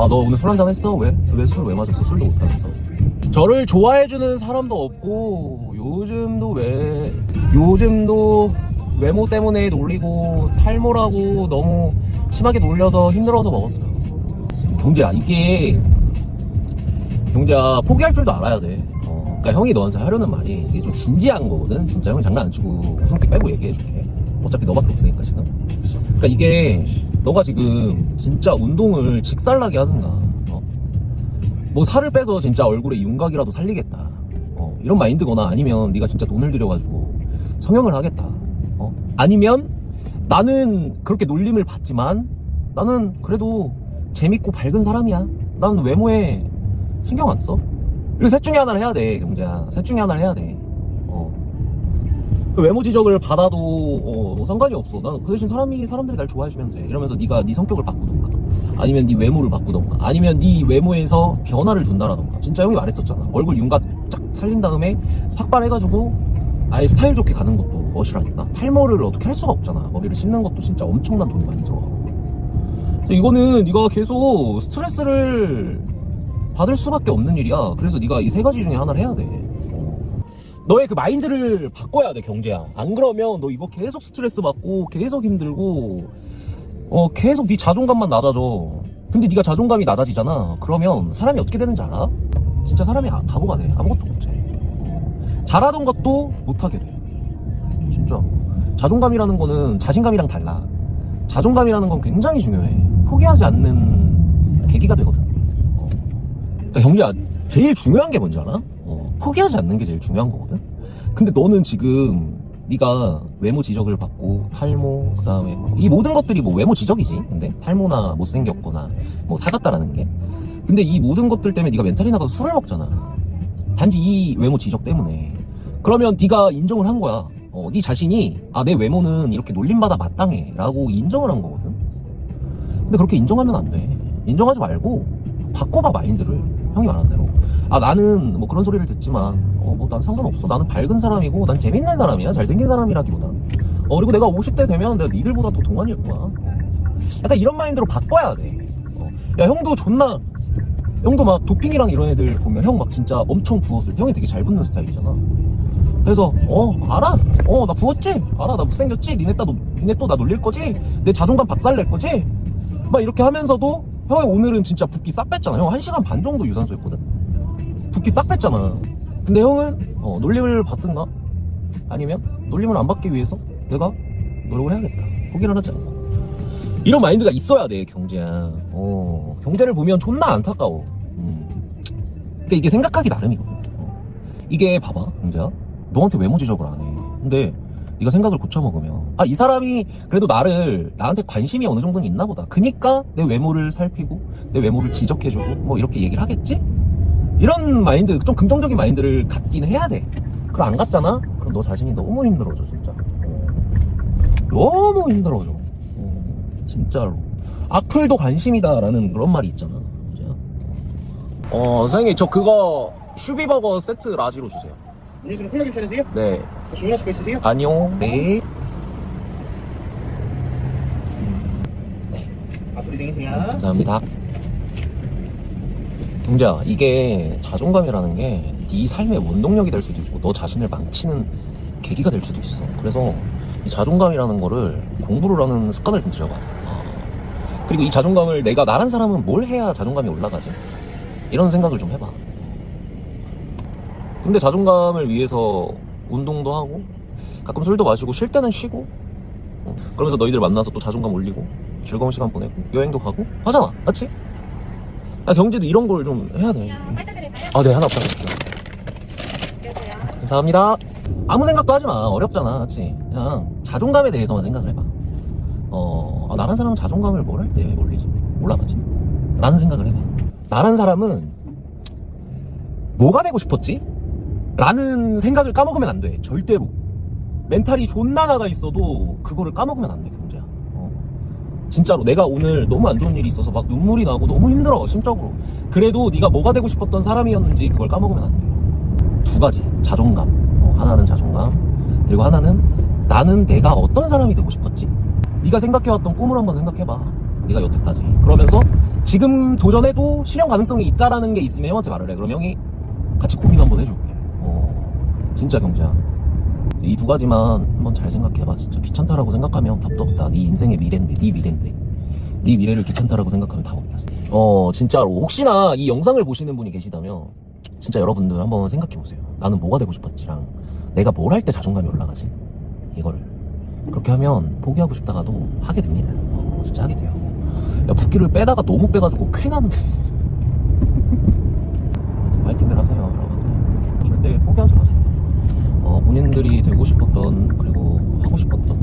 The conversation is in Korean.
너 오늘 술 한잔 했어? 왜 술 왜 마셨어? 술도 못하면서. 저를 좋아해주는 사람도 없고, 요즘도 외모 때문에 놀리고 탈모라고 너무 심하게 놀려서 힘들어서 먹었어요. 경재야, 경재야, 포기할 줄도 알아야 돼. 그러니까 형이 너한테 하려는 말이 이게 좀 진지한 거거든. 진짜 형이 장난 안 치고 웃음기 빼고 얘기해줄게. 어차피 너밖에 없으니까 지금. 그러니까 이게 너가 지금 진짜 운동을 직살나게 하든가, 뭐 살을 빼서 진짜 얼굴에 윤곽이라도 살리겠다, 이런 마인드거나, 아니면 네가 진짜 돈을 들여가지고 성형을 하겠다, 아니면 나는 그렇게 놀림을 받지만 나는 그래도 재밌고 밝은 사람이야, 나는 외모에 신경 안 써. 이거 셋 중에 하나를 해야 돼, 경재야. 셋 중에 하나를 해야 돼. 그 외모 지적을 받아도 상관이 없어. 나는 그 대신 사람들이 날 좋아해주면 돼. 이러면서 네가 네 성격을 바꾸던가, 아니면 네 외모를 바꾸던가, 아니면 네 외모에서 변화를 준다라던가. 진짜 형이 말했었잖아. 얼굴 윤곽 쫙 살린 다음에 삭발해가지고 아예 스타일 좋게 가는 것도 멋이라니까. 탈모를 어떻게 할 수가 없잖아. 머리를 씹는 것도 진짜 엄청난 돈이 많이 들어. 이거는 네가 계속 스트레스를 받을 수밖에 없는 일이야. 그래서 네가 이 세 가지 중에 하나를 해야 돼. 너의 그 마인드를 바꿔야 돼, 경재야. 안 그러면 너 이거 계속 스트레스 받고 계속 힘들고 계속 네 자존감만 낮아져. 근데 네가 자존감이 낮아지잖아. 그러면 사람이 어떻게 되는지 알아? 진짜 사람이 바보가 돼. 아무것도 못해. 잘하던 것도 못하게 돼. 진짜 자존감이라는 거는 자신감이랑 달라. 자존감이라는 건 굉장히 중요해. 포기하지 않는 계기가 되거든. 그러니까 경재야, 제일 중요한 게 뭔지 알아? 포기하지 않는 게 제일 중요한 거거든. 근데 너는 지금 네가 외모 지적을 받고 탈모, 그 다음에 이 모든 것들이 뭐 외모 지적이지. 근데 탈모나 못생겼거나 뭐 사갔다라는 게, 근데 이 모든 것들 때문에 네가 멘탈이 나가서 술을 먹잖아. 단지 이 외모 지적 때문에. 그러면 네가 인정을 한 거야. 네 자신이 내 외모는 이렇게 놀림받아 마땅해 라고 인정을 한 거거든. 근데 그렇게 인정하면 안 돼. 인정하지 말고 바꿔봐, 마인드를. 형이 말한 대로. 나는 뭐 그런 소리를 듣지만 뭐 난 상관없어. 나는 밝은 사람이고 난 재밌는 사람이야. 잘생긴 사람이라기보다. 그리고 내가 50대 되면 내가 니들보다 더 동안일 거야. 약간 이런 마인드로 바꿔야 돼. 야, 형도 막 도핑이랑 이런 애들 보면 형 막 진짜 엄청 부었을 때 형이 되게 잘 붙는 스타일이잖아. 그래서 알아. 나 부었지? 알아. 나 못생겼지? 니네 또 나 놀릴 거지? 내 자존감 박살낼 거지? 막 이렇게 하면서도 형이 오늘은 진짜 붓기 싹 뺐잖아. 형 1시간 반 정도 유산소 했거든. 붓기 싹 뺐잖아. 근데 형은 놀림을 받든가, 아니면 놀림을 안 받기 위해서 내가 노력을 해야겠다, 포기를 하지 않고. 이런 마인드가 있어야 돼, 경재야. 경재를 보면 존나 안타까워. 그러니까 이게 생각하기 나름이거든. 이게 봐봐, 경재야. 너한테 외모 지적을 안 해. 근데 네가 생각을 고쳐먹으면 이 사람이 그래도 나한테 관심이 어느 정도는 있나 보다. 그니까 내 외모를 살피고 내 외모를 지적해주고 뭐 이렇게 얘기를 하겠지? 이런 마인드, 좀 긍정적인 마인드를 갖긴 해야 돼. 그럼 안 갖잖아? 그럼 너 자신이 너무 힘들어져, 진짜. 너무 힘들어져. 진짜로. 악플도 관심이다라는 그런 말이 있잖아. 선생님, 저 그거 슈비버거 세트 라지로 주세요. 음료수는 콜라 괜찮으세요? 네. 주문하실 거 있으세요? 아니요. 네. 앞으로 이동하세요. 감사합니다. 경재야, 이게 자존감이라는 게 네 삶의 원동력이 될 수도 있고 너 자신을 망치는 계기가 될 수도 있어. 그래서 이 자존감이라는 거를 공부를 하는 습관을 좀 들여봐. 그리고 이 자존감을 내가 나란 사람은 뭘 해야 자존감이 올라가지? 이런 생각을 좀 해봐. 근데 자존감을 위해서 운동도 하고 가끔 술도 마시고 쉴 때는 쉬고 그러면서 너희들 만나서 또 자존감 올리고 즐거운 시간 보내고 여행도 가고 하잖아, 맞지? 경제도 이런 걸 좀 해야 돼. 네, 하나 부탁드릴게요. 감사합니다. 아무 생각도 하지 마. 어렵잖아, 맞지? 그냥 자존감에 대해서만 생각을 해봐. 나란 사람은 자존감을 뭘 할 때 올라가지? 라는 생각을 해봐. 나란 사람은 뭐가 되고 싶었지? 라는 생각을 까먹으면 안 돼. 절대로. 멘탈이 존나 나가 있어도 그거를 까먹으면 안 돼, 경재야. 진짜로 내가 오늘 너무 안 좋은 일이 있어서 막 눈물이 나고 너무 힘들어, 심적으로. 그래도 네가 뭐가 되고 싶었던 사람이었는지 그걸 까먹으면 안 돼. 두 가지. 자존감. 하나는 자존감, 그리고 하나는 나는 내가 어떤 사람이 되고 싶었지? 네가 생각해왔던 꿈을 한번 생각해봐. 네가 여태까지. 그러면서 지금 도전해도 실현 가능성이 있다라는 게 있으면 형한테 말을 해. 그럼 형이 같이 고민 한번 해줄게. 진짜 경제야. 이 두 가지만 한번 잘 생각해봐. 진짜 귀찮다라고 생각하면 답도 없다. 네 인생의 미래인데, 네 미래인데. 네 미래를 귀찮다라고 생각하면 답 없다. 진짜로. 혹시나 이 영상을 보시는 분이 계시다면 진짜 여러분들 한번 생각해보세요. 나는 뭐가 되고 싶었지랑 내가 뭘 할 때 자존감이 올라가지? 이거를. 그렇게 하면 포기하고 싶다가도 하게 됩니다. 진짜 하게 돼요. 야, 붓기를 빼다가 너무 빼가지고 쾌나는데. 파이팅들 하세요, 여러분들. 절대 포기하지 마세요. 본인들이 되고 싶었던, 그리고 하고 싶었던